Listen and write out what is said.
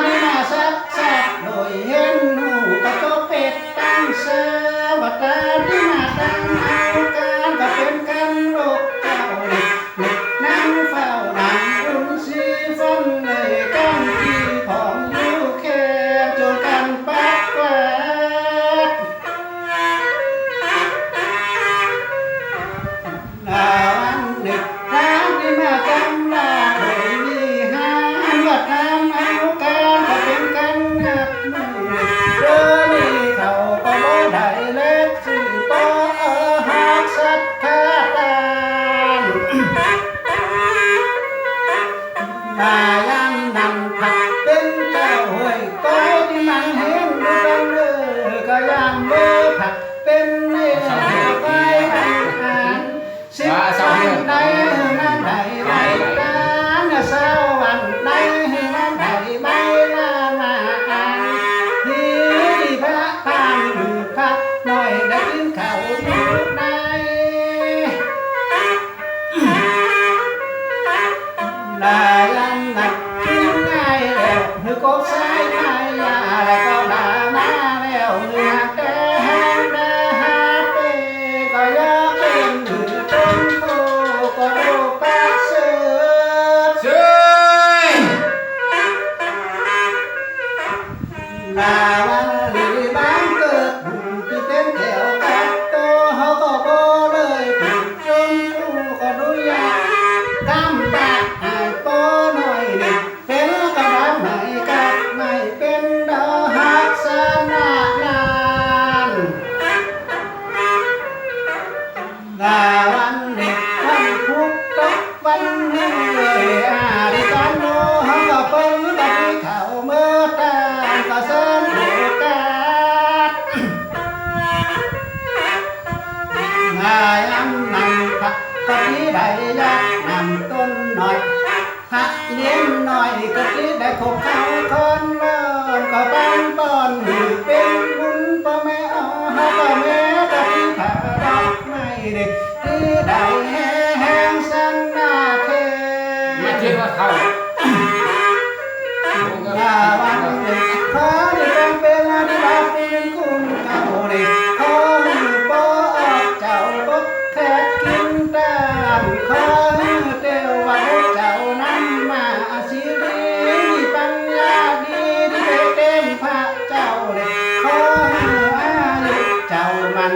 นี่มาซักซักโดยเห็นหูกระโตเป็ดตั้งเสวัตาที่มาตั้งเอาการก็เป็นกันโลกเจ้าดินั่งเฝ้านั่งอุ่นสีฟันเลยกันที่ของอยู่แค่จนกันปักกวาดวันหนึ่งทางที่มาจำลาโดยมีหานว่าทำเอาการก็เป็นกันนับมือเดินนี่เขาก็บ่ได้เล็กสิต่อหักสัตว์ขาตานมายันนำผักเป็นเจ้าเฮ้ยก็ที่มันเห็นดูดังก็ยังเมื่อผักเป็นเนื้อไปอาหารสิบวันใดนั้นใดใดนั้นเศร้าวันใดนั้นใดใบลามาอ่านที่พระพานพระหน่อยได้กินข้าวอยู่ในลายันนักกินง่ายแล้วหือกบสายไม้ยาแล้วก็ลามาแล้วเนื้อแต่แห้งแต่หาเปก็อยากเป็นหือต้นโตก็ดูปะเสือ ช่วย ลาวันลีบ้านเกิดที่เป็นแถวกับโตเขาก็บ่เลยผูกจนผู้ก็ดูยากกำบักหายโปหน่อยนี่เป็นกระดาษไหนกับไม่เป็นดอกหักสนาลานลาวันเด็กวันพุธตกวันหนึ่งเลยดิการโนเขาก็เปิ้นบัดนี้เขาเมื่อตานก็เส้นโอกาสงายอันนั้นผักกะทิได้ยักนำต้นหน่อยผักเลี้ยงหน่อยกะทิได้ขบเขาคนเลินก็บ้านตอนหือเป็นบุญพ่อแม่เอาเขาก็แม่กะทิผักดอกไม้เด็กที่ได้แห้งสันนาเท ไม่คิดว่าเขา ลาวันเด็กขอที่เป็นอธิบาเป็นคุณเขาเด็กขอมือปอเจ้าบกแขกกินตามขอเตียวว่าเจ้านั้นมาสิริมีปัญญาดีที่เต็มพระเจ้าเด็กขออายุเจ้ามัน